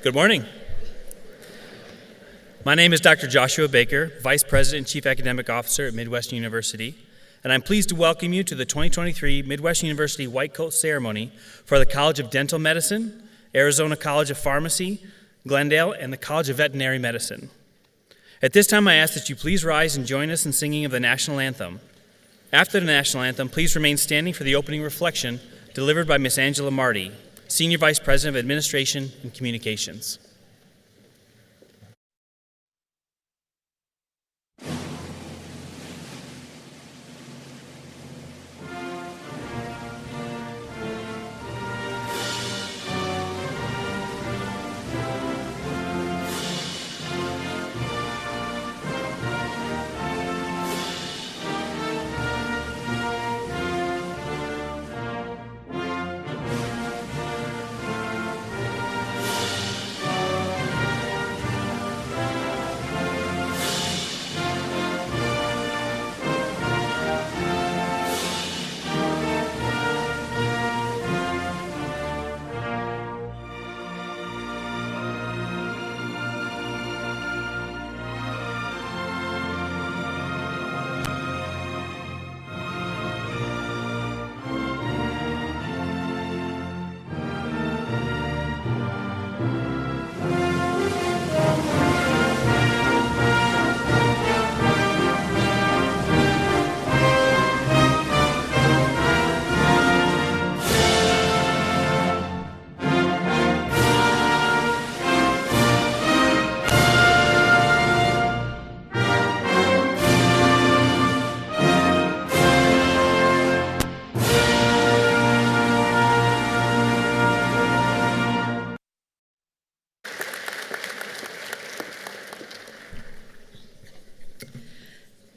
Good morning. My name is Dr. Joshua Baker, Vice President and Chief Academic Officer at Midwestern University, and I'm pleased to welcome you to the 2023 Midwestern University White Coat Ceremony for the College of Dental Medicine, Arizona College of Pharmacy, Glendale, and the College of Veterinary Medicine. At this time, I ask that you please rise and join us in singing of the National Anthem. After the National Anthem, please remain standing for the opening reflection delivered by Ms. Angela Marty, Senior Vice President of Administration and Communications.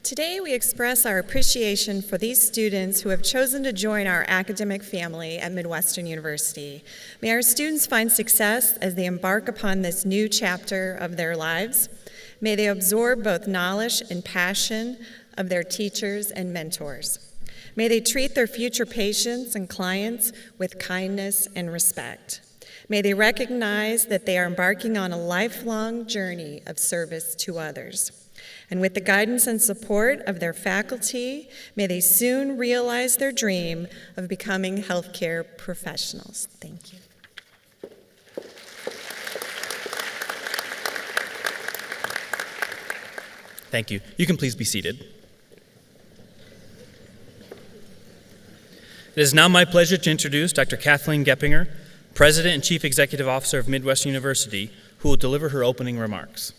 Today, we express our appreciation for these students who have chosen to join our academic family at Midwestern University. May our students find success as they embark upon this new chapter of their lives. May they absorb both knowledge and passion of their teachers and mentors. May they treat their future patients and clients with kindness and respect. May they recognize that they are embarking on a lifelong journey of service to others. And with the guidance and support of their faculty, may they soon realize their dream of becoming healthcare professionals. Thank you. Thank you. You can please be seated. It is now my pleasure to introduce Dr. Kathleen Geppinger, President and Chief Executive Officer of Midwestern University, who will deliver her opening remarks.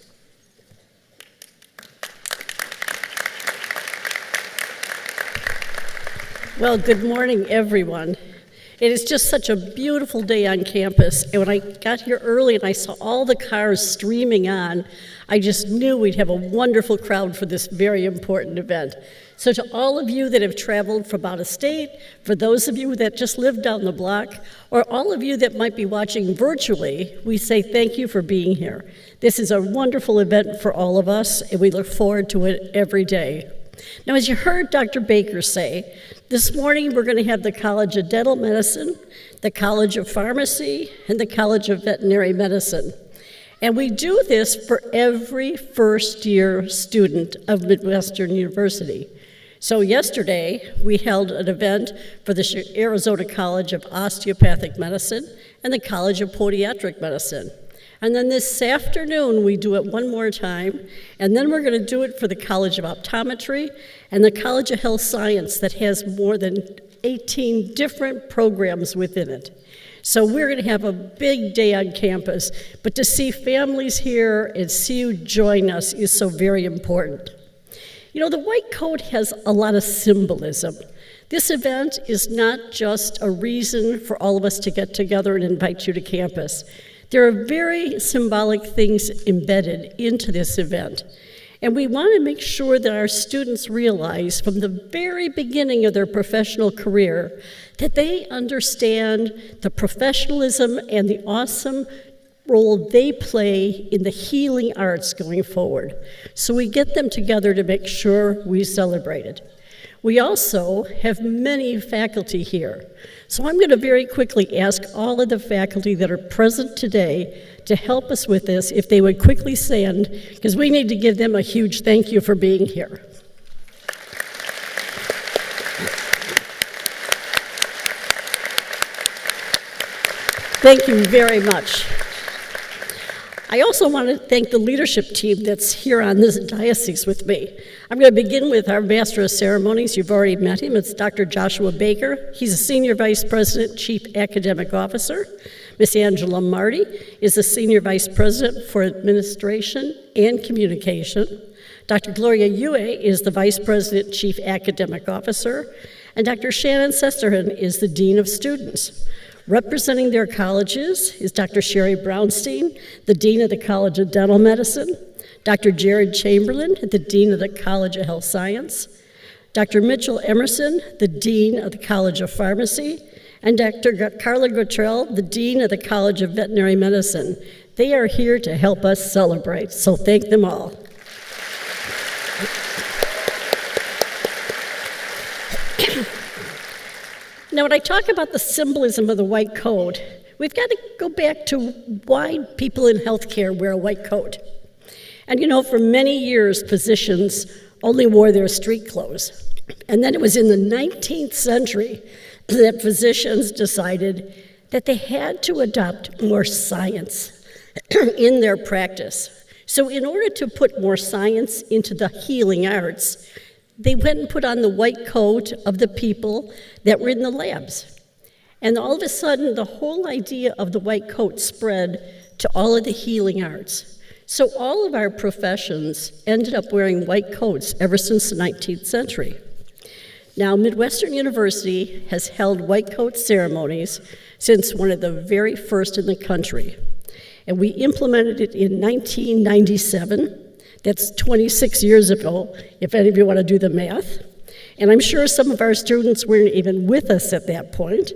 Well, good morning, everyone. It is just such a beautiful day on campus, and when I got here early and I saw all the cars streaming on, I just knew we'd have a wonderful crowd for this very important event. So to all of you that have traveled from out of state, for those of you that just live down the block, or all of you that might be watching virtually, we say thank you for being here. This is a wonderful event for all of us, and we look forward to it every day. Now, as you heard Dr. Baker say, this morning we're going to have the College of Dental Medicine, the College of Pharmacy, and the College of Veterinary Medicine. And we do this for every first-year student of Midwestern University. So yesterday, we held an event for the Arizona College of Osteopathic Medicine and the College of Podiatric Medicine. And then this afternoon, we do it one more time, and then we're going to do it for the College of Optometry and the College of Health Science that has more than 18 different programs within it. So we're going to have a big day on campus, but to see families here and see you join us is so very important. You know, the white coat has a lot of symbolism. This event is not just a reason for all of us to get together and invite you to campus. There are very symbolic things embedded into this event. And we want to make sure that our students realize from the very beginning of their professional career that they understand the professionalism and the awesome role they play in the healing arts going forward. So we get them together to make sure we celebrate it. We also have many faculty here. So I'm going to very quickly ask all of the faculty that are present today to help us with this, if they would quickly stand, because we need to give them a huge thank you for being here. Thank you very much. I also want to thank the leadership team that's here on this diocese with me. I'm going to begin with our Master of Ceremonies. You've already met him. It's Dr. Joshua Baker. He's a Senior Vice President, Chief Academic Officer. Miss Angela Marty is the Senior Vice President for Administration and Communication. Dr. Gloria Yue is the Vice President, Chief Academic Officer. And Dr. Shannon Sesterhan is the Dean of Students. Representing their colleges is Dr. Sherry Brownstein, the Dean of the College of Dental Medicine, Dr. Jared Chamberlain, the Dean of the College of Health Science, Dr. Mitchell Emerson, the Dean of the College of Pharmacy, and Dr. Carla Gottrell, the Dean of the College of Veterinary Medicine. They are here to help us celebrate, so thank them all. Now, when I talk about the symbolism of the white coat, we've got to go back to why people in healthcare wear a white coat. And you know, for many years, physicians only wore their street clothes. And then it was in the 19th century that physicians decided that they had to adopt more science in their practice. So in order to put more science into the healing arts, they went and put on the white coat of the people that were in the labs. And all of a sudden, the whole idea of the white coat spread to all of the healing arts. So all of our professions ended up wearing white coats ever since the 19th century. Now, Midwestern University has held white coat ceremonies since one of the very first in the country. And we implemented it in 1997. That's 26 years ago, if any of you want to do the math. And I'm sure some of our students weren't even with us at that point.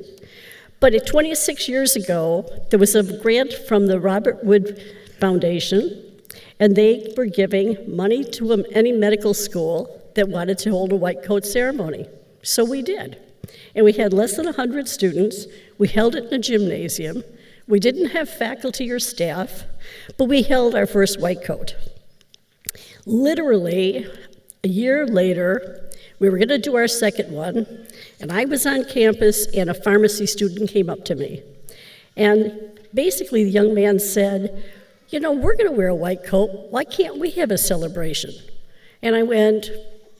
But 26 years ago, there was a grant from the Robert Wood Foundation, and they were giving money to any medical school that wanted to hold a white coat ceremony. So we did. And we had less than 100 students. We held it in a gymnasium. We didn't have faculty or staff, but we held our first white coat. Literally, a year later, we were going to do our second one, and I was on campus, and a pharmacy student came up to me. And basically, the young man said, you know, we're going to wear a white coat. Why can't we have a celebration? And I went,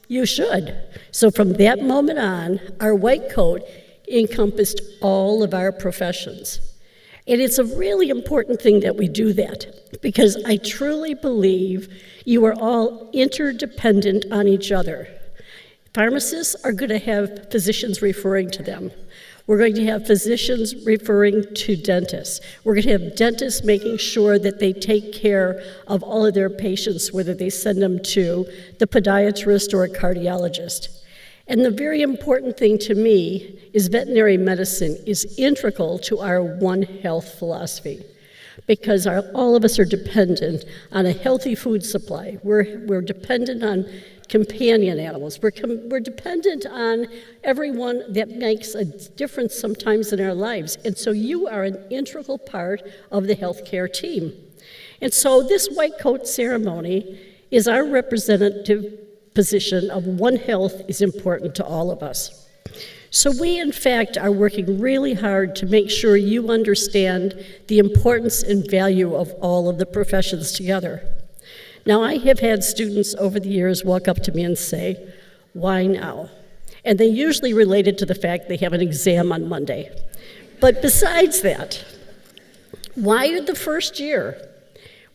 you should. So from that moment on, our white coat encompassed all of our professions. And it's a really important thing that we do that, because I truly believe you are all interdependent on each other. Pharmacists are going to have physicians referring to them. We're going to have physicians referring to dentists. We're going to have dentists making sure that they take care of all of their patients, whether they send them to the podiatrist or a cardiologist. And the very important thing to me is veterinary medicine is integral to our One Health philosophy, because all of us are dependent on a healthy food supply. We're dependent on companion animals. We're dependent on everyone that makes a difference sometimes in our lives. And so you are an integral part of the healthcare team. And so this white coat ceremony is our representative position of One Health is important to all of us. So we, in fact, are working really hard to make sure you understand the importance and value of all of the professions together. Now, I have had students over the years walk up to me and say, why now? And they usually relate it to the fact they have an exam on Monday. But besides that, why the first year?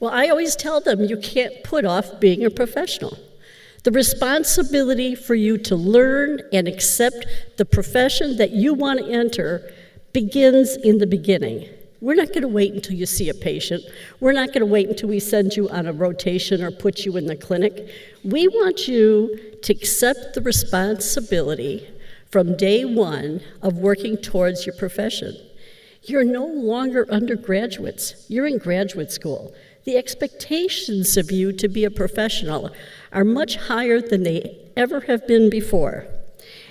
Well, I always tell them you can't put off being a professional. The responsibility for you to learn and accept the profession that you want to enter begins in the beginning. We're not going to wait until you see a patient. We're not going to wait until we send you on a rotation or put you in the clinic. We want you to accept the responsibility from day one of working towards your profession. You're no longer undergraduates. You're in graduate school. The expectations of you to be a professional are much higher than they ever have been before.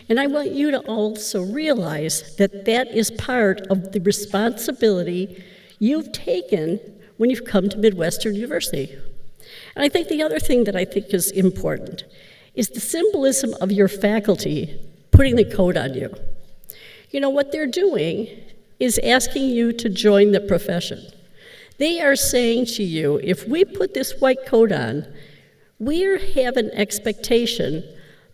And I want you to also realize that that is part of the responsibility you've taken when you've come to Midwestern University. And I think the other thing that I think is important is the symbolism of your faculty putting the coat on you. You know, what they're doing is asking you to join the profession. They are saying to you, if we put this white coat on, we have an expectation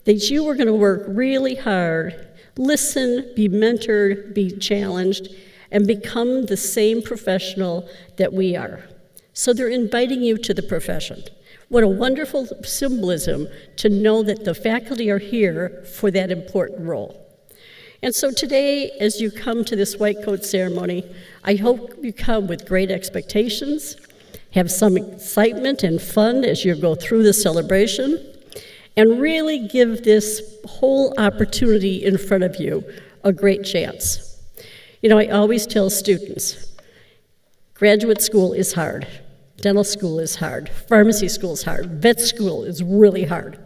that you are going to work really hard, listen, be mentored, be challenged, and become the same professional that we are. So they're inviting you to the profession. What a wonderful symbolism to know that the faculty are here for that important role. And so today, as you come to this white coat ceremony, I hope you come with great expectations, have some excitement and fun as you go through the celebration, and really give this whole opportunity in front of you a great chance. You know, I always tell students, graduate school is hard, dental school is hard, pharmacy school is hard, vet school is really hard.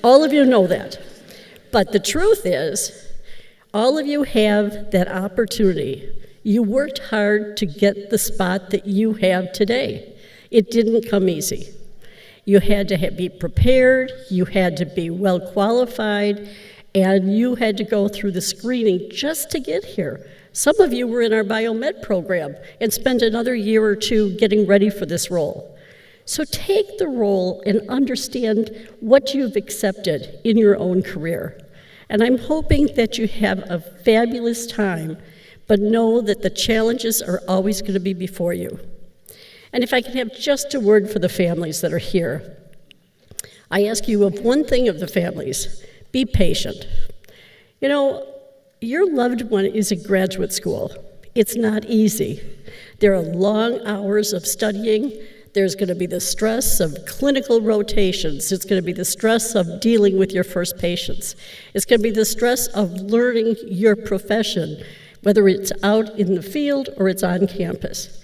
All of you know that. But the truth is, all of you have that opportunity. You worked hard to get the spot that you have today. It didn't come easy. You had to be prepared, you had to be well qualified, and you had to go through the screening just to get here. Some of you were in our biomed program and spent another year or two getting ready for this role. So take the role and understand what you've accepted in your own career. And I'm hoping that you have a fabulous time, but know that the challenges are always going to be before you. And if I can have just a word for the families that are here, I ask you of one thing of the families, be patient. You know, your loved one is in graduate school. It's not easy. There are long hours of studying. There's going to be the stress of clinical rotations. It's going to be the stress of dealing with your first patients. It's going to be the stress of learning your profession, whether it's out in the field or it's on campus.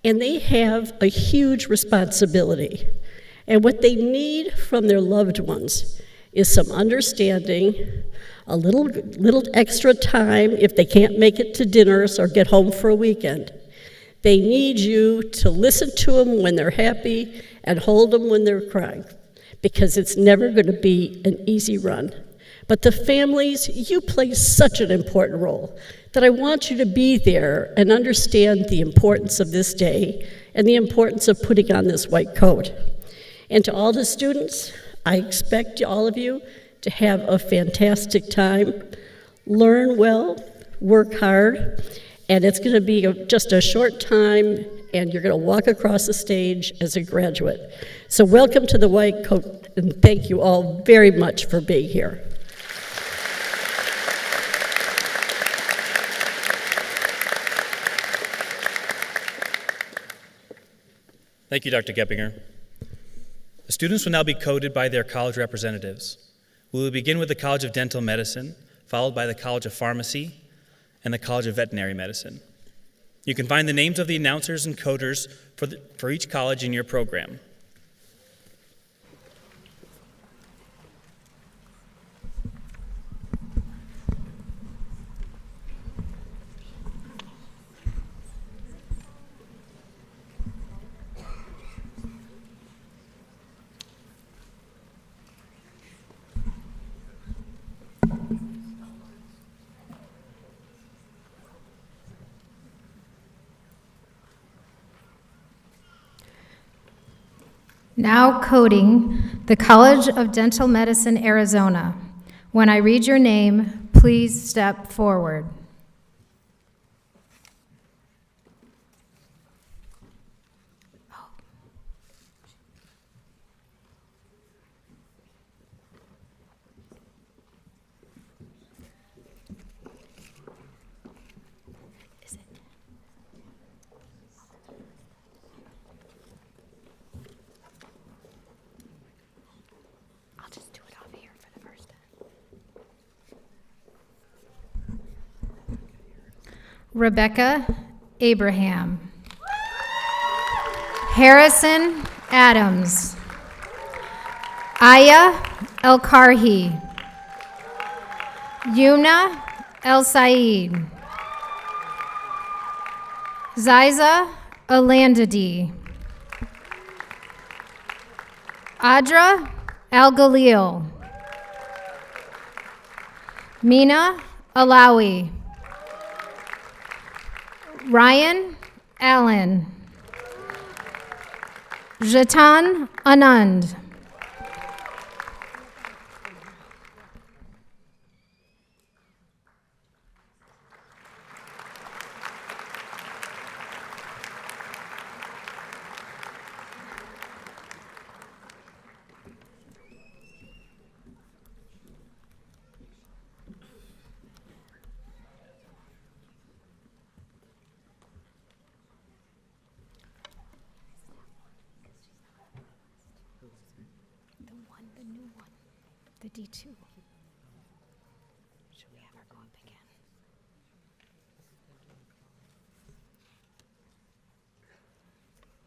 And they have a huge responsibility. And what they need from their loved ones is some understanding, a little extra time if they can't make it to dinners or get home for a weekend. They need you to listen to them when they're happy and hold them when they're crying, because it's never going to be an easy run. But the families, you play such an important role that I want you to be there and understand the importance of this day and the importance of putting on this white coat. And to all the students, I expect all of you to have a fantastic time, learn well, work hard, and it's going to be just a short time, and you're going to walk across the stage as a graduate. So welcome to the white coat, and thank you all very much for being here. Thank you, Dr. Geppinger. The students will now be coated by their college representatives. We will begin with the College of Dental Medicine, followed by the College of Pharmacy, and the College of Veterinary Medicine. You can find the names of the announcers and coders for each college in your program. Now coding the College of Dental Medicine, Arizona. When I read your name, please step forward. Rebecca Abraham. Harrison Adams. Aya Elkarhi. Yumna El Said. Ziza Alandadi. Adra Al Galil. Mina Alawi. Ryan Allen. Jatan Anand. The new one, the D2. Should we have her go up again?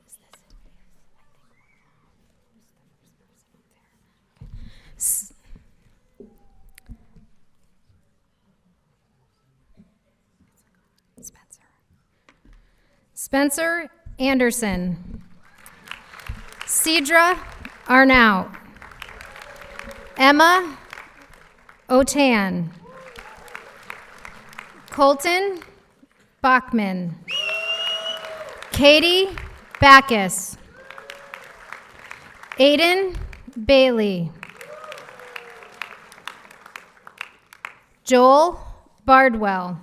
Is this it? I think who's the first one up there? Spencer Anderson. Cedra Arnaut. Emma Otan. Colton Bachman. Katie Backus. Aiden Bailey. Joel Bardwell.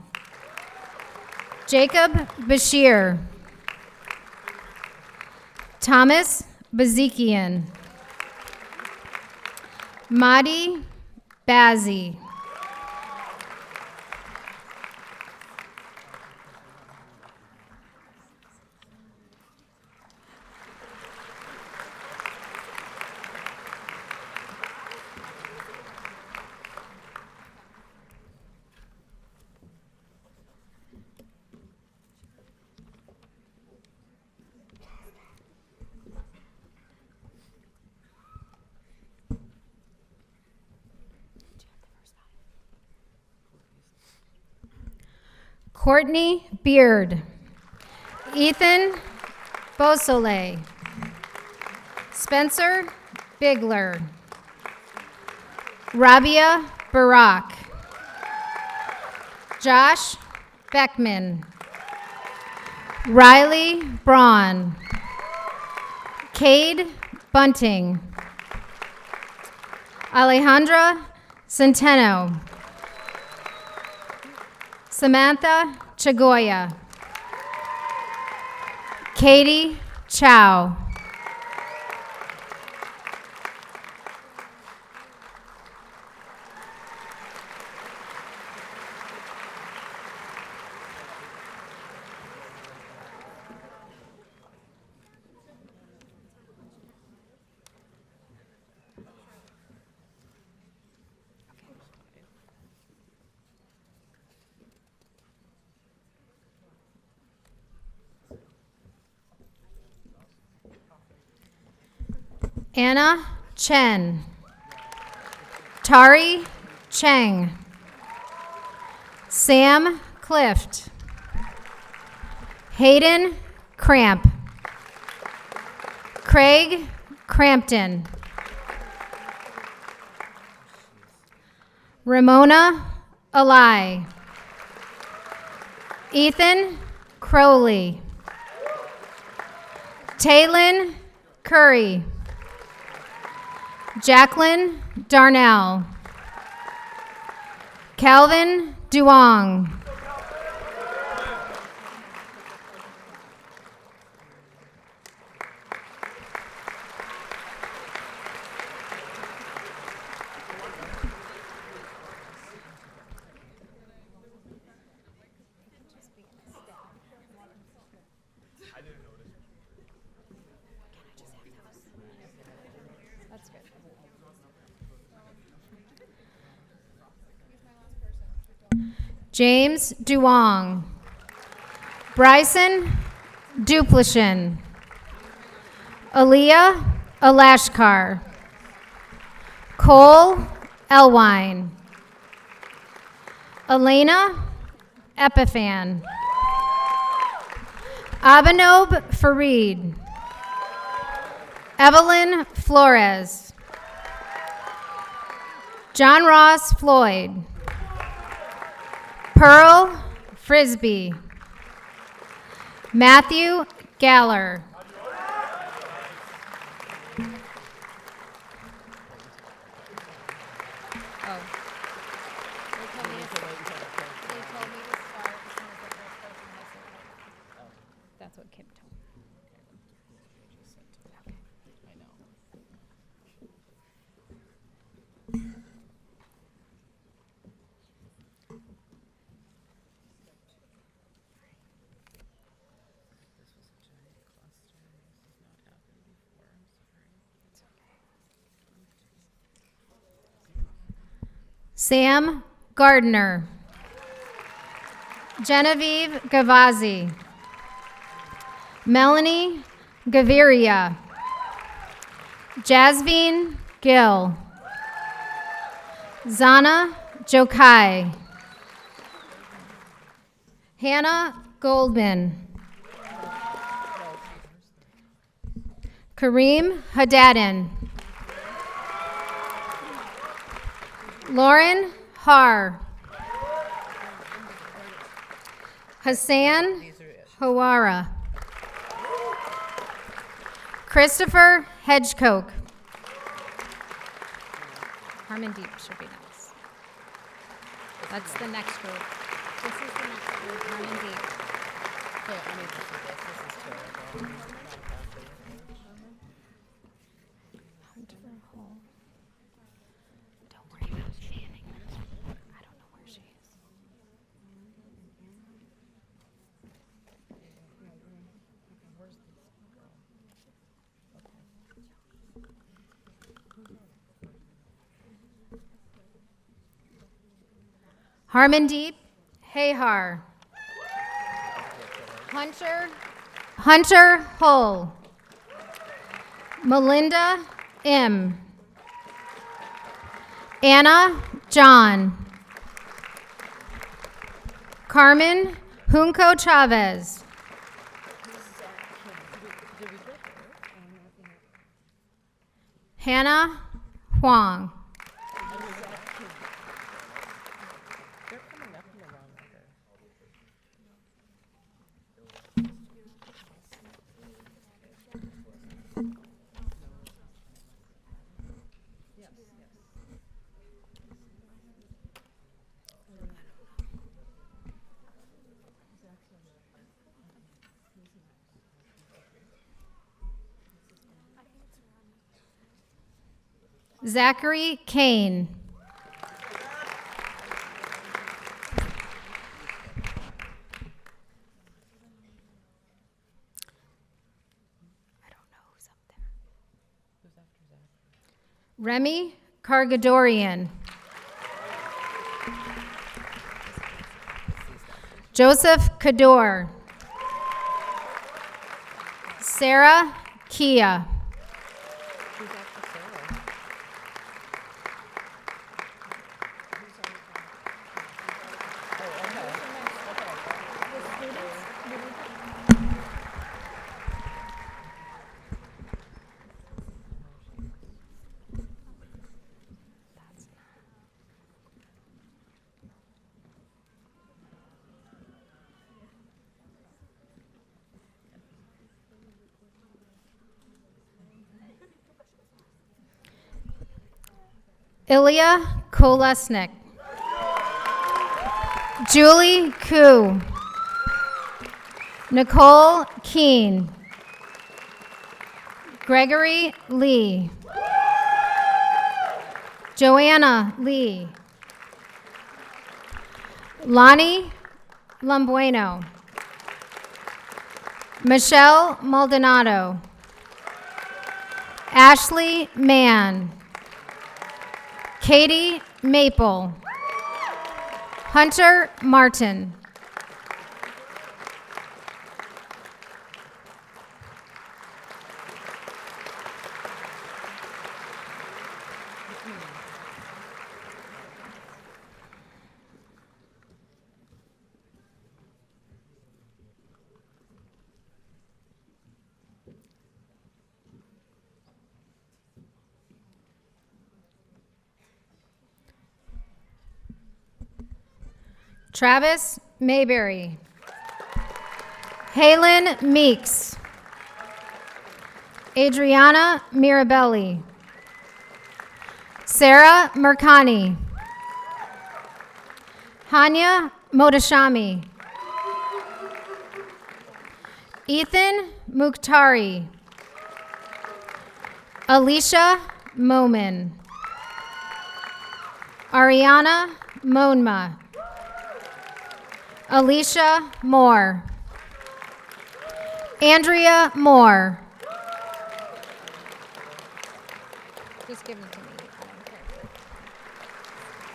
Jacob Bashir. Thomas Bazikian. Madi Bazzi. Courtney Beard. Ethan Beausoleil. Spencer Bigler. Rabia Barak. Josh Beckman. Riley Braun. Cade Bunting. Alejandra Centeno. Samantha Chagoya. Katie Chow. Anna Chen. Tari Cheng. Sam Clift. Hayden Cramp. Craig Crampton. Ramona Alai. Ethan Crowley. Taylin Curry. Jacqueline Darnell. Calvin Duong. James Duong. Bryson Duplishin. Aaliyah Alashkar. Cole Elwine. Elena Epiphan. Abanob Farid. Evelyn Flores. John Ross Floyd. Pearl Frisbee. Matthew Galler. That's what Kim told me. Sam Gardner. Genevieve Gavazzi. Melanie Gaviria. Jasmine Gill. Zana Jokai. Hannah Goldman. Kareem Hadadin. Lauren Har. Hassan Hawara. Christopher Hedgecoke. Harmon Deep should be next. That's the next group. This is the next group, Harmon Deep. Hunter Hall. Don't worry about Fanning. I don't know where she is. Harmon Deep, Hayhar. Hunter Hull. Melinda M. Anna John. Carmen Junco Chavez. Hannah Huang. Zachary Kane. I don't know who's up there. Who's after Zach? Remy Cargadorian. Joseph Kador. Sarah Kia. Ilya Kolesnik. Julie Koo. Nicole Keene. Gregory Lee. Joanna Lee. Lonnie Lambueno. Michelle Maldonado. Ashley Mann. Katie Maple. Hunter Martin. Travis Mayberry. Halen Meeks. Adriana Mirabelli. Sarah Mercani. Hanya Modashami. Ethan Mukhtari. Alicia Momin. Ariana Monma. Alicia Moore. Andrea Moore. Just give them to me. I don't care.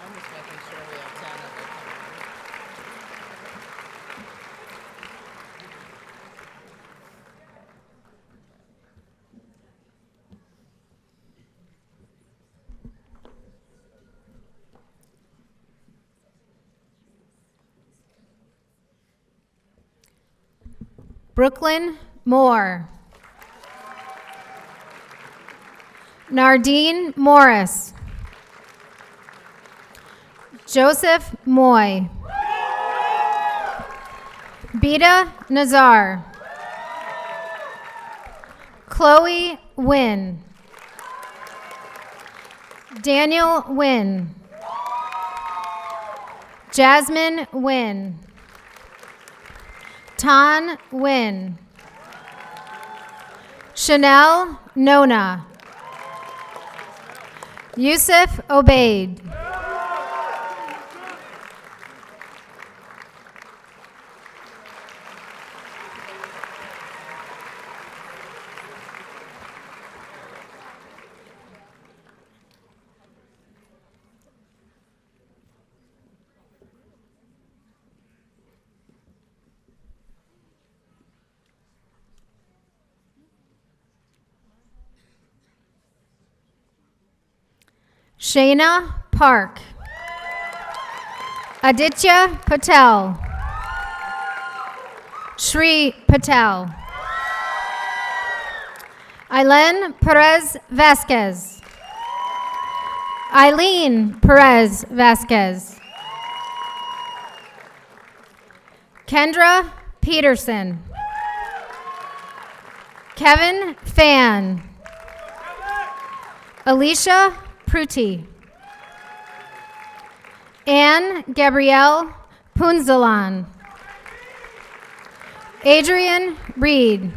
I'm just making sure we have 10 of it. Brooklyn Moore. Nardine Morris. Joseph Moy. Beta Nazar. Chloe Wynn. Daniel Wynn. Jasmine Wynn. Tan Wynn. Chanel Nona. Yusuf Obeid. Shayna Park. Aditya Patel. Shri Patel. Aileen Perez Vasquez. Eileen Perez Vasquez. Kendra Peterson. Kevin Fan. Alicia Pruti. Anne Gabrielle Punzalan. Adrian Reed.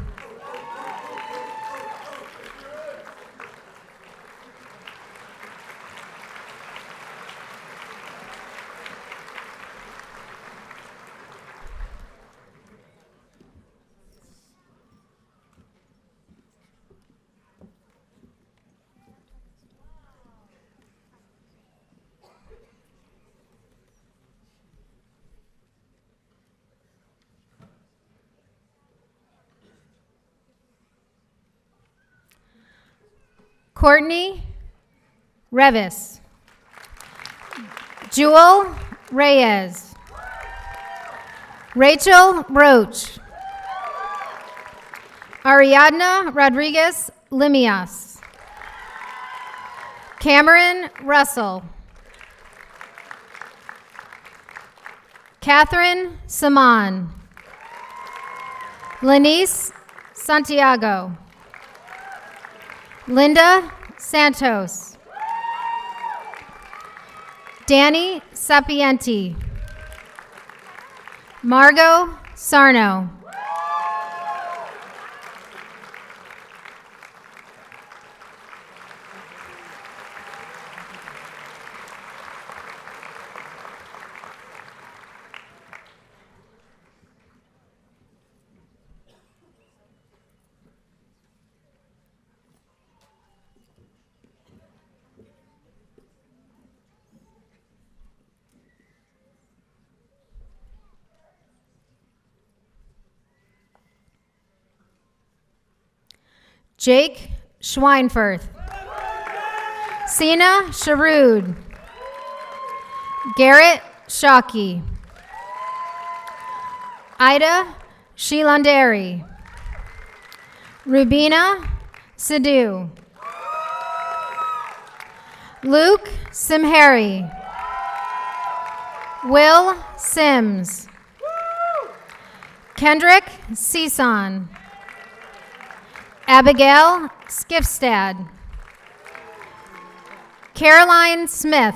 Courtney Revis. Jewel Reyes. Rachel Roach. Ariadna Rodriguez Limias. Cameron Russell. Catherine Saman. Lenice Santiago. Linda Santos. Danny Sapienti. Margot Sarno. Jake Schweinfurth. Sina Sharud. Garrett Shockey. Ida Shilanderi. Rubina Sidhu. Luke Simhari. Will Sims. Kendrick Season. Abigail Skifstad. Caroline Smith.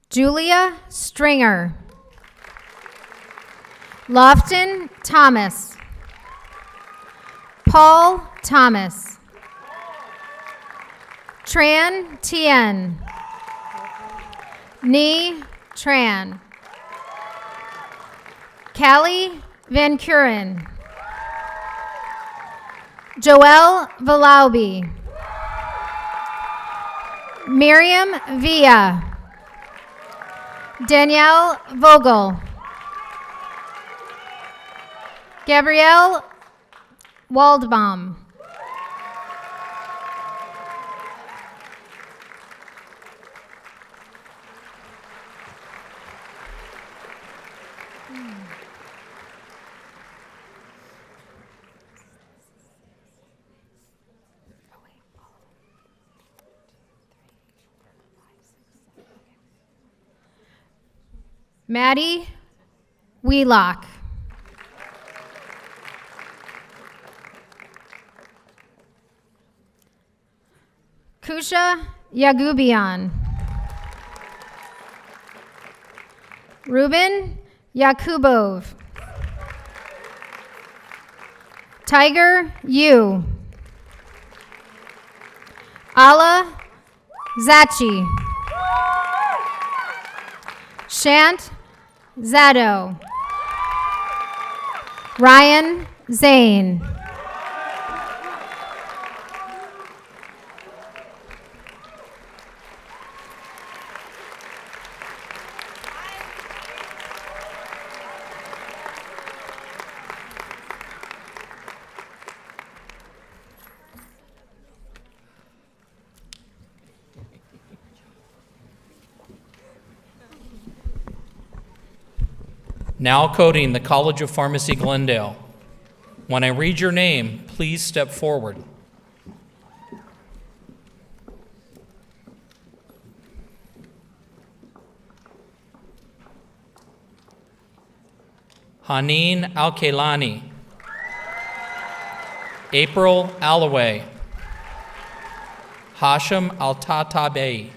Julia Stringer. Lofton Thomas. Paul Thomas. Tran Tien. Ni Tran. Callie Van Kuren. Joelle Valaubi. Miriam Villa. Danielle Vogel. Gabrielle Waldbaum. Maddie Wheelock. Kusha Yagubian. Ruben Yakubov. Tiger Yu. Ala Zachi. Shant Zado. Ryan Zane. Now coding the College of Pharmacy, Glendale. When I read your name, please step forward. Haneen Al-Kailani. April Alloway. Hashim Al-Tatabei.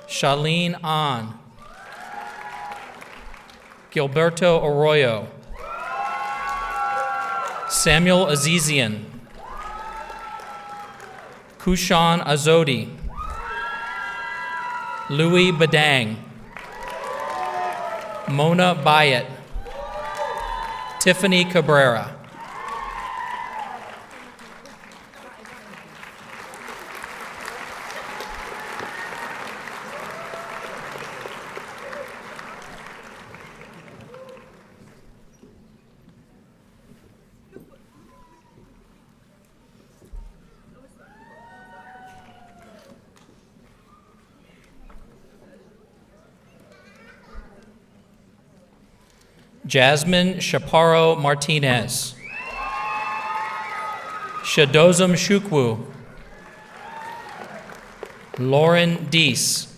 Charlene An. Gilberto Arroyo. Samuel Azizian. Kushan Azodi. Louis Badang. Mona Bayat. Tiffany Cabrera. Jasmine Chaparro Martinez. Shadozum Shukwu. Lauren Deese.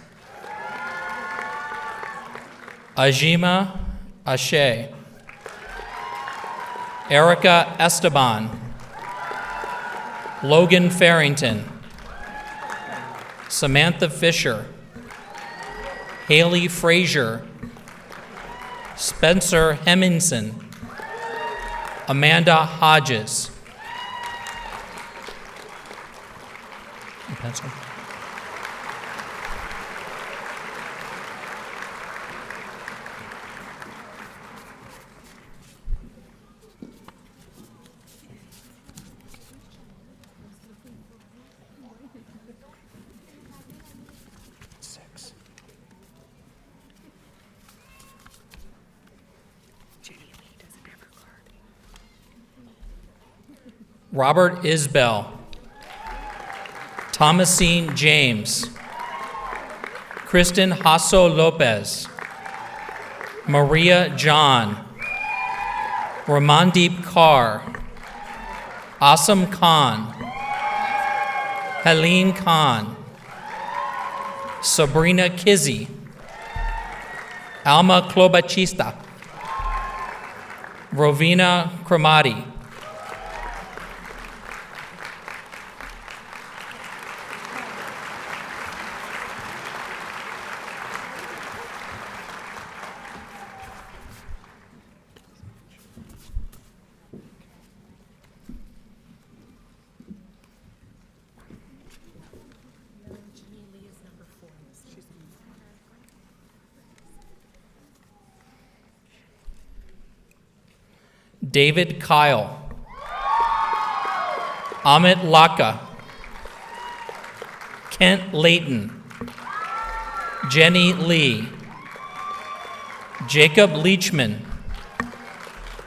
Ajima Ashe. Erica Esteban. Logan Farrington. Samantha Fisher. Haley Frazier. Spencer Hemmingson. Amanda Hodges. Pencil. Robert Isbell, Thomasine James, Kristen Hasso Lopez, Maria John, Ramandeep Kaur, Asam Khan, Helene Khan, Sabrina Kizzy, Alma Klobachista, Rovina Kramati, David Kyle, Amit Laka, Kent Layton, Jenny Lee, Jacob Leachman,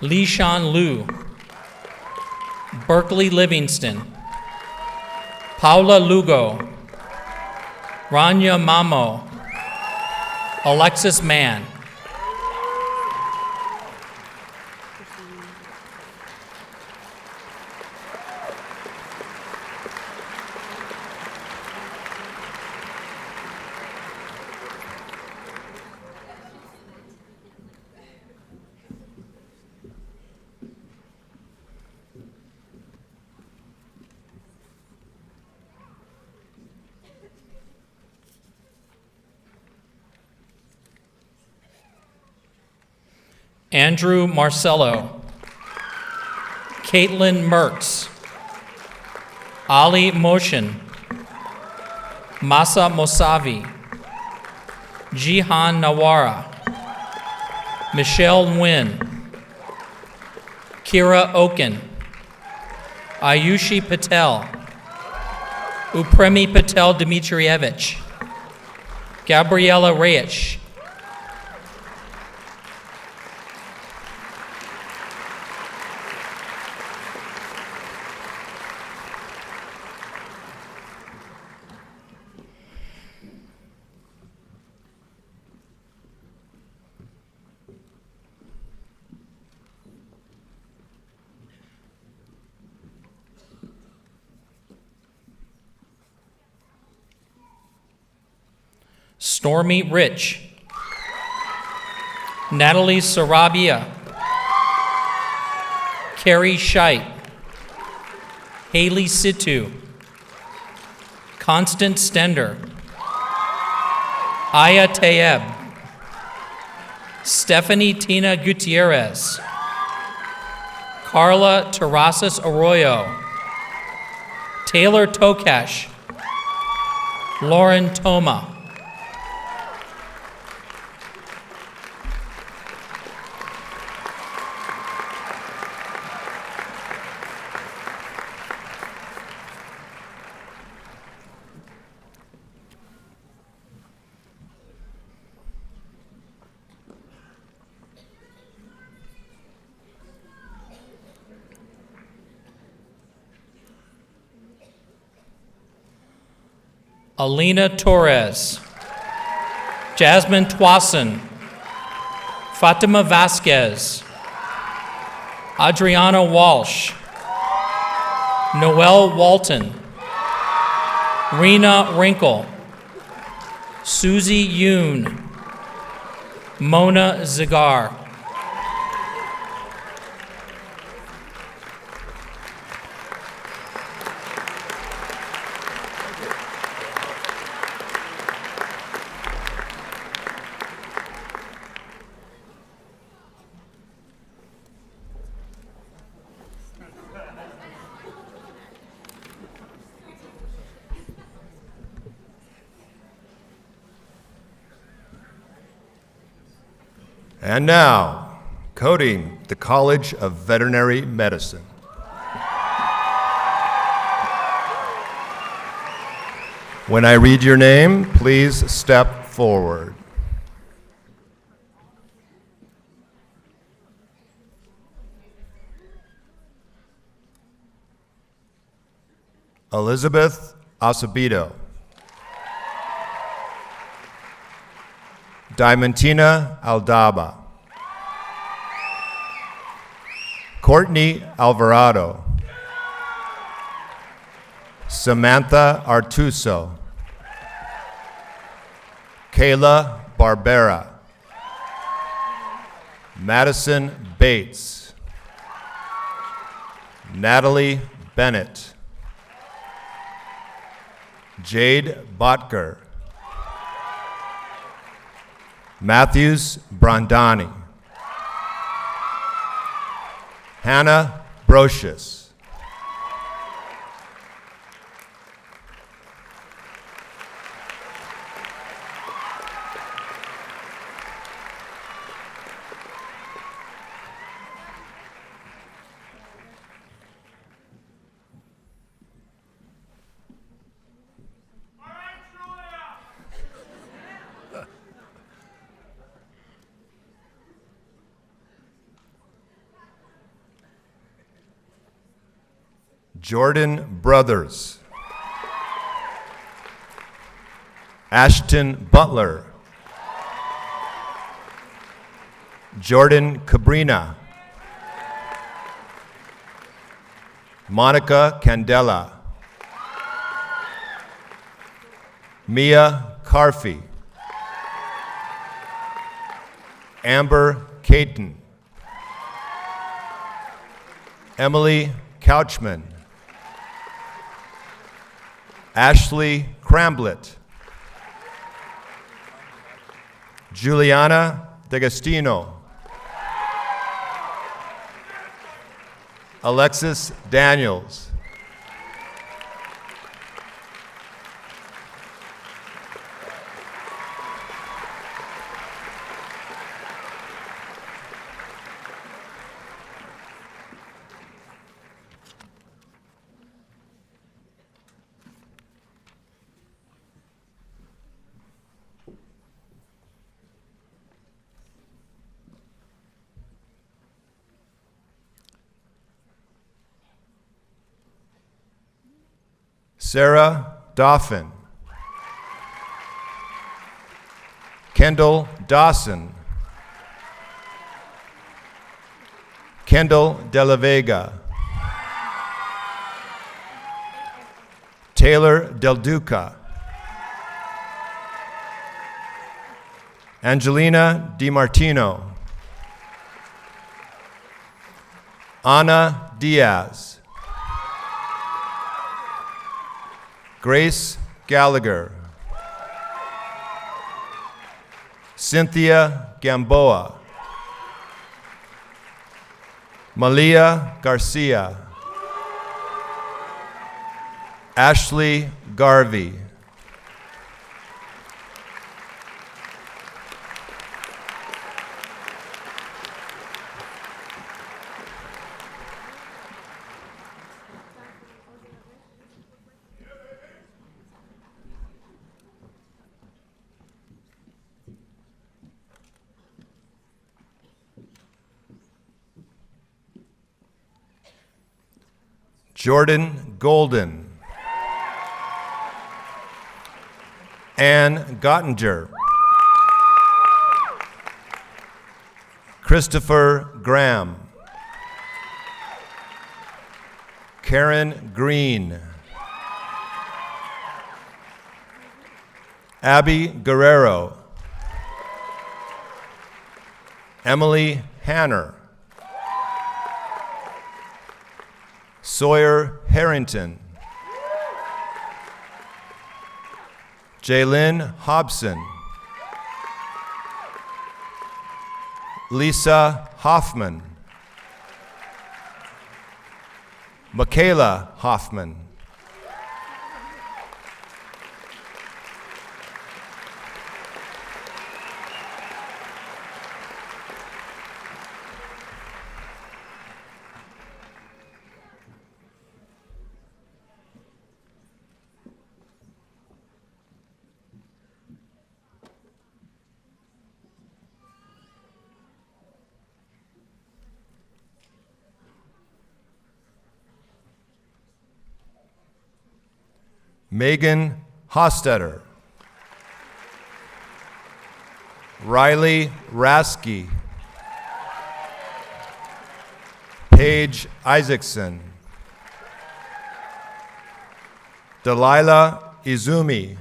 Lee Shan Liu, Berkeley Livingston, Paula Lugo, Rania Mamo, Alexis Mann. Andrew Marcello, Caitlin Mertz, Ali Motion, Masa Mosavi, Jihan Nawara, Michelle Nguyen, Kira Oken, Ayushi Patel, Upremi Patel Dmitrievich, Gabriela Reyes, Stormy Rich, Natalie Sarabia, Carrie Scheidt, Haley Situ, Constance Stender, Aya Tayeb, Stephanie Tina Gutierrez, Carla Terrasas Arroyo, Taylor Tokesh, Lauren Toma. Alina Torres, Jasmine Twassen, Fatima Vasquez, Adriana Walsh, Noelle Walton, Rena Wrinkle, Susie Yoon, Mona Zagar. And now, coding the College of Veterinary Medicine. When I read your name, please step forward. Elizabeth Acevedo. Diamantina Aldaba. Courtney Alvarado. Samantha Artuso. Kayla Barbera. Madison Bates. Natalie Bennett. Jade Botker. Matthews Brandani. Hannah Brocious. Jordan Brothers. Ashton Butler. Jordan Cabrina. Monica Candela. Mia Carfey. Amber Caton. Emily Couchman. Ashley Cramblett. Juliana D'Agostino. Alexis Daniels. Sarah Dauphin. Kendall Dawson. Kendall De La Vega. Taylor Del Duca. Angelina DiMartino. Ana Diaz. Grace Gallagher. Cynthia Gamboa. Malia Garcia. Ashley Garvey. Jordan Golden. Ann Gottinger. Christopher Graham. Karen Green. Abby Guerrero. Emily Hanner. Sawyer Harrington. Jaylyn Hobson. Lisa Hoffman. Michaela Hoffman. Megan Hostetter. Riley Rasky. Paige Isaacson. Delilah Izumi.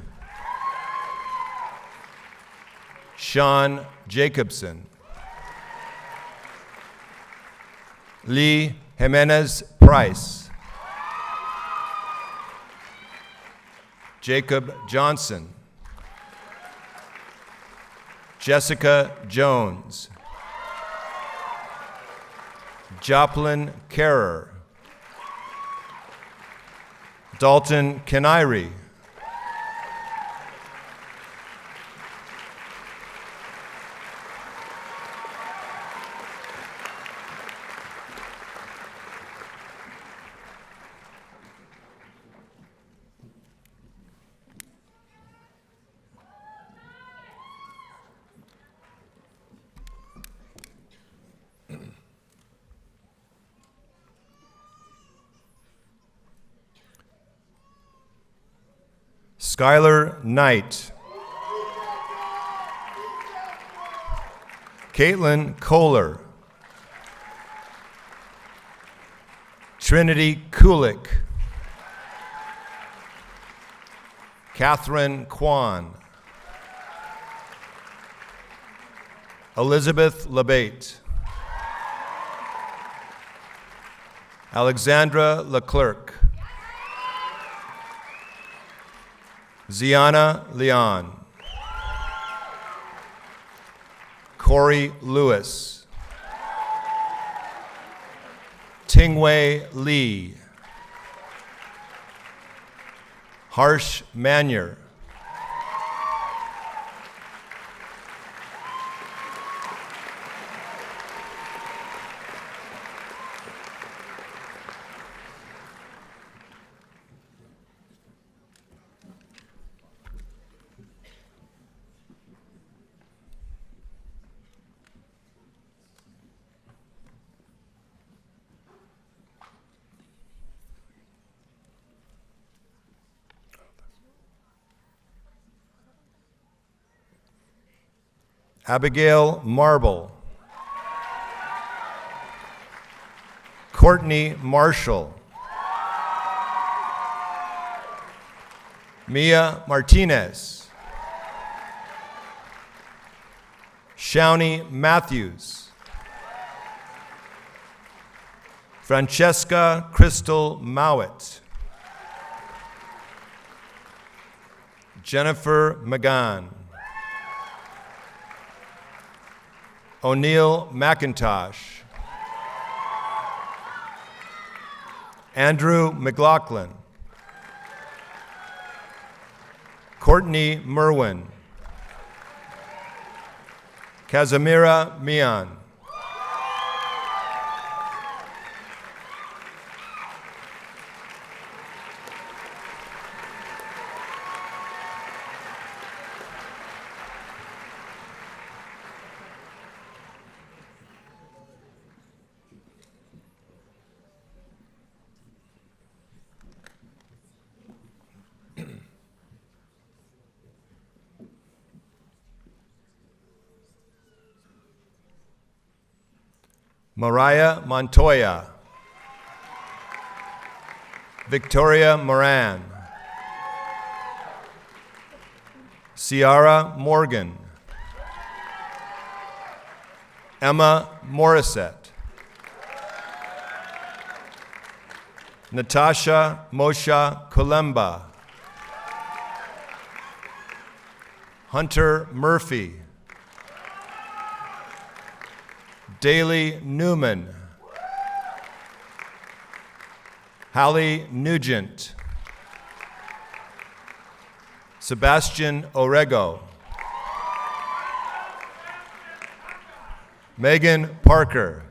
Sean Jacobson. Lee Jimenez Price. Jacob Johnson. Jessica Jones. Joplin Carrer. Dalton Kenairi. Skylar Knight. Caitlin Kohler. Trinity Kulik. Catherine Kwan. Elizabeth Labate. Alexandra Leclerc. Ziana Leon. Corey Lewis. Tingwei Lee. Harsh Manier. Abigail Marble. Courtney Marshall. Mia Martinez. Shawnee Matthews. Francesca Crystal Mowat. Jennifer McGann. O'Neill McIntosh. Andrew McLaughlin. Courtney Merwin. Casimira Mian. Mariah Montoya. Victoria Moran. Ciara Morgan. Emma Morissette. Natasha Moshe Kolemba. Hunter Murphy. Daly Newman. Hallie Nugent. Sebastian Orego. Megan Parker.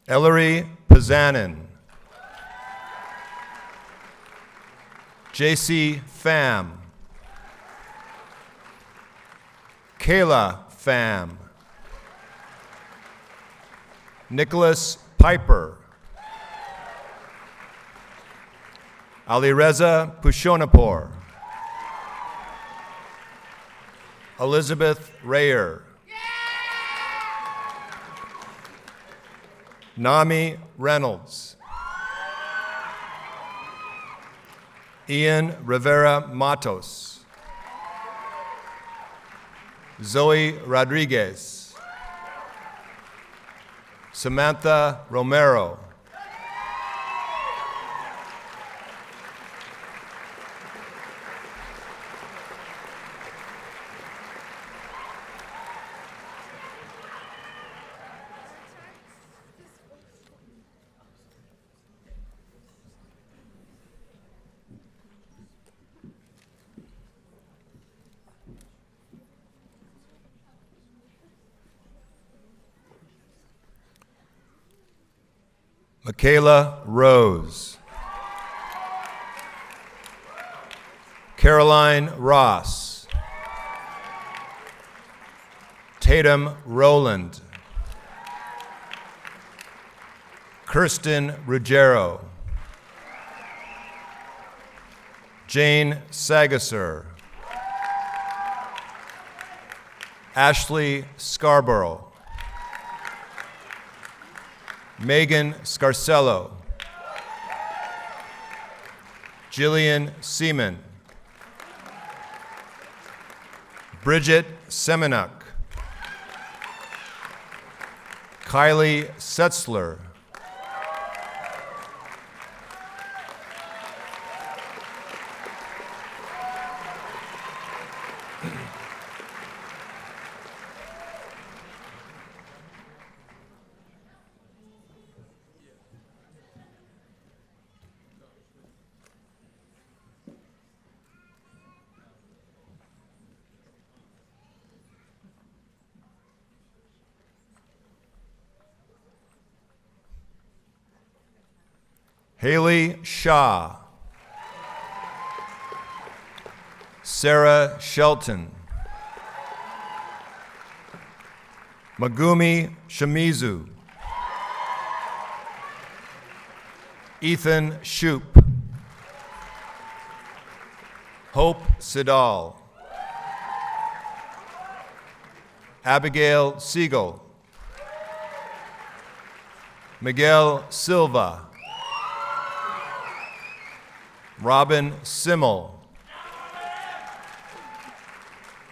Ellery Pizanin. JC Pham. Kayla Pham. Nicholas Piper. Alireza Pushonapur. Elizabeth Rayer. Nami Reynolds. Ian Rivera Matos. Zoe Rodriguez. Samantha Romero. Michaela Rose. Caroline Ross. Tatum Rowland. Kirsten Ruggiero. Jane Sagasser. Ashley Scarborough. Megan Scarcello. Jillian Seaman. Bridget Semenuk. Kylie Setzler. Haley Shaw. Sarah Shelton. Megumi Shimizu. Ethan Shoup. Hope Sidal. Abigail Siegel. Miguel Silva. Robin Simmel.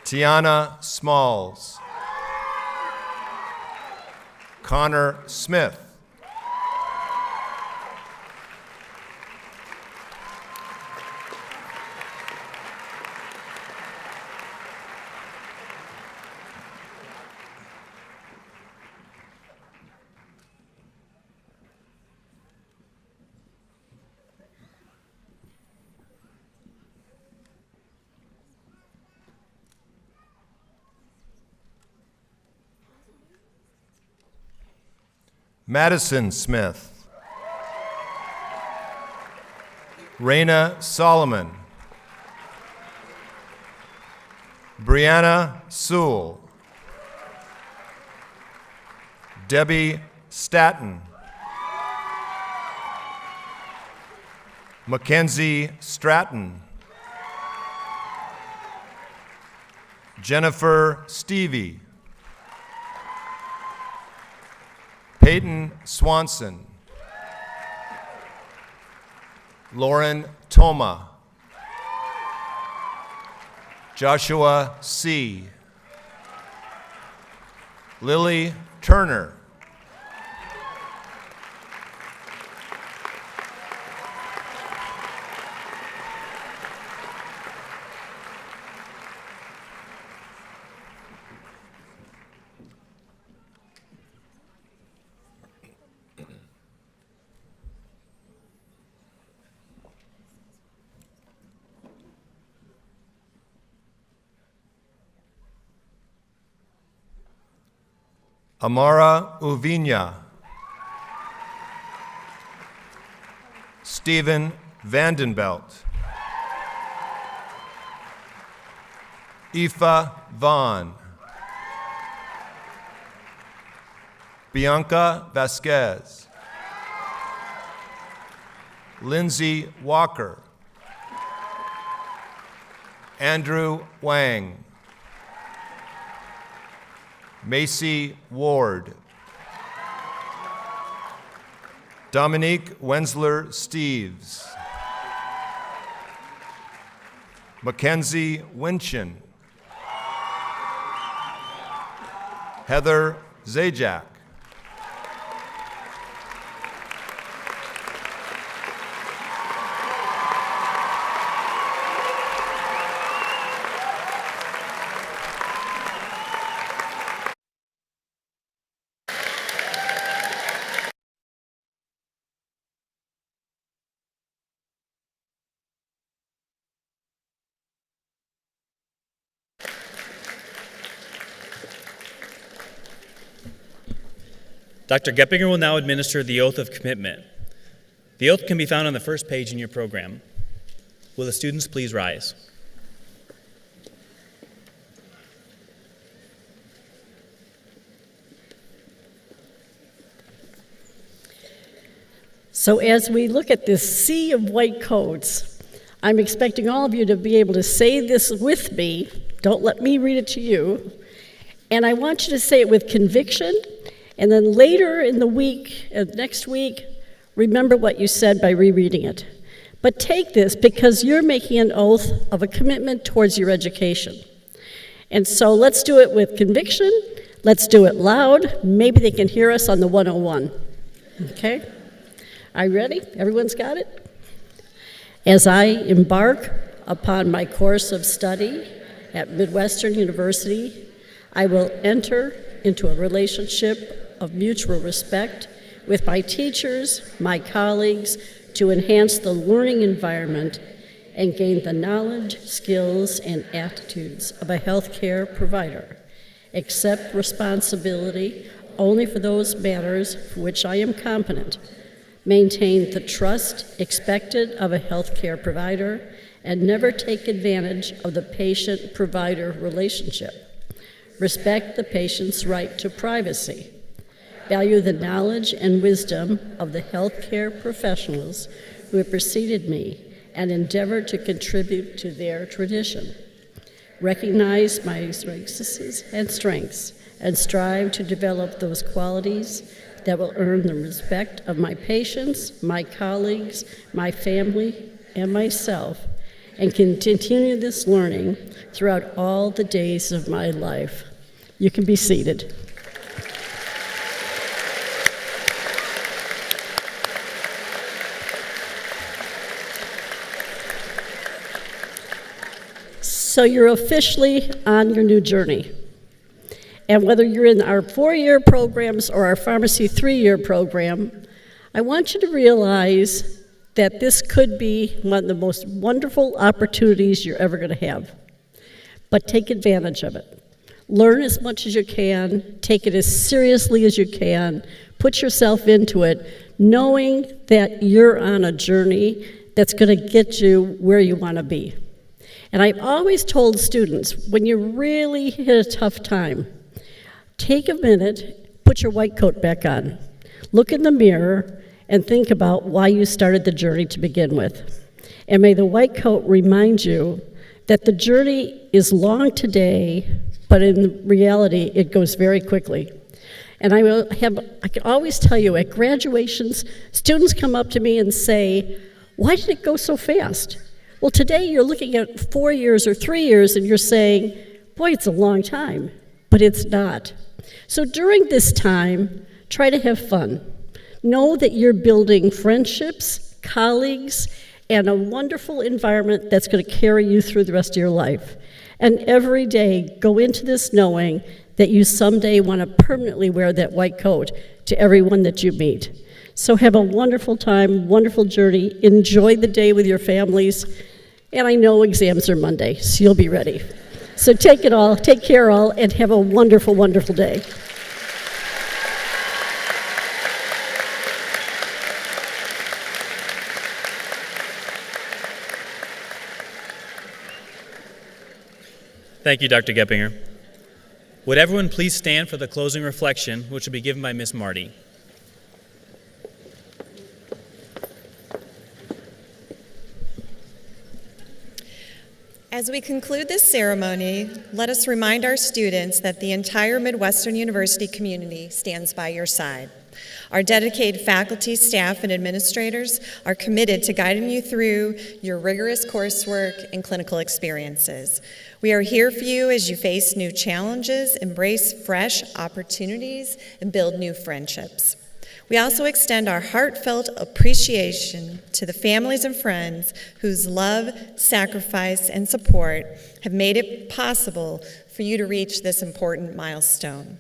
Tiana Smalls. Connor Smith. Madison Smith. Raina Solomon. Brianna Sewell. Debbie Staton. Mackenzie Stratton. Jennifer Stevie. Peyton Swanson. Lauren Toma. Joshua C. Lily Turner. Amara Uviña. Stephen Vandenbelt. Aoife Vaughn. Bianca Vasquez. Lindsay Walker. Andrew Wang. Macy Ward. Dominique Wensler Steves. Mackenzie Winchin. Heather Zajac. Dr. Geppinger will now administer the oath of commitment. The oath can be found on the first page in your program. Will the students please rise? So as we look at this sea of white coats, I'm expecting all of you to be able to say this with me. Don't let me read it to you. And I want you to say it with conviction. And then later in the week, next week, remember what you said by rereading it. But take this because you're making an oath of a commitment towards your education. And so let's do it with conviction. Let's do it loud. Maybe they can hear us on the 101. Okay? Are you ready? Everyone's got it? As I embark upon my course of study at Midwestern University, I will enter into a relationship of mutual respect with my teachers, my colleagues, to enhance the learning environment and gain the knowledge, skills, and attitudes of a healthcare provider. Accept responsibility only for those matters for which I am competent. Maintain the trust expected of a healthcare provider and never take advantage of the patient-provider relationship. Respect the patient's right to privacy. Value the knowledge and wisdom of the healthcare professionals who have preceded me and endeavor to contribute to their tradition. Recognize my weaknesses and strengths and strive to develop those qualities that will earn the respect of my patients, my colleagues, my family, and myself, and continue this learning throughout all the days of my life. You can be seated. So you're officially on your new journey. And whether you're in our 4-year programs or our pharmacy 3-year program, I want you to realize that this could be one of the most wonderful opportunities you're ever going to have. But take advantage of it. Learn as much as you can, take it as seriously as you can, put yourself into it, knowing that you're on a journey that's going to get you where you want to be. And I've always told students, when you really hit a tough time, take a minute, put your white coat back on, look in the mirror, and think about why you started the journey to begin with. And may the white coat remind you that the journey is long today, but in reality, it goes very quickly. And I can always tell you at graduations, students come up to me and say, why did it go so fast? Well, today you're looking at 4 years or 3 years and you're saying, boy, it's a long time, but it's not. So during this time, try to have fun. Know that you're building friendships, colleagues, and a wonderful environment that's going to carry you through the rest of your life. And every day, go into this knowing that you someday want to permanently wear that white coat to everyone that you meet. So have a wonderful time, wonderful journey. Enjoy the day with your families. And I know exams are Monday, so you'll be ready. So take it all, take care all, and have a wonderful, wonderful day. Thank you, Dr. Geppinger. Would everyone please stand for the closing reflection, which will be given by Ms. Marty. As we conclude this ceremony, let us remind our students that the entire Midwestern University community stands by your side. Our dedicated faculty, staff, and administrators are committed to guiding you through your rigorous coursework and clinical experiences. We are here for you as you face new challenges, embrace fresh opportunities, and build new friendships. We also extend our heartfelt appreciation to the families and friends whose love, sacrifice, and support have made it possible for you to reach this important milestone.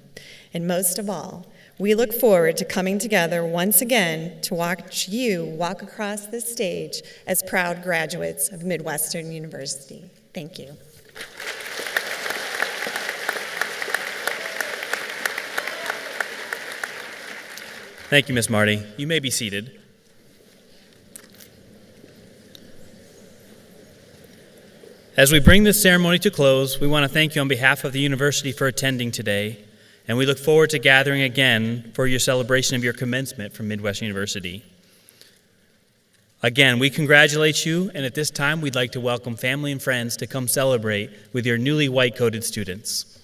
And most of all, we look forward to coming together once again to watch you walk across this stage as proud graduates of Midwestern University. Thank you. Thank you, Ms. Marty. You may be seated. As we bring this ceremony to close, we want to thank you on behalf of the university for attending today, and we look forward to gathering again for your celebration of your commencement from Midwestern University. Again, we congratulate you, and at this time, we'd like to welcome family and friends to come celebrate with your newly white-coated students.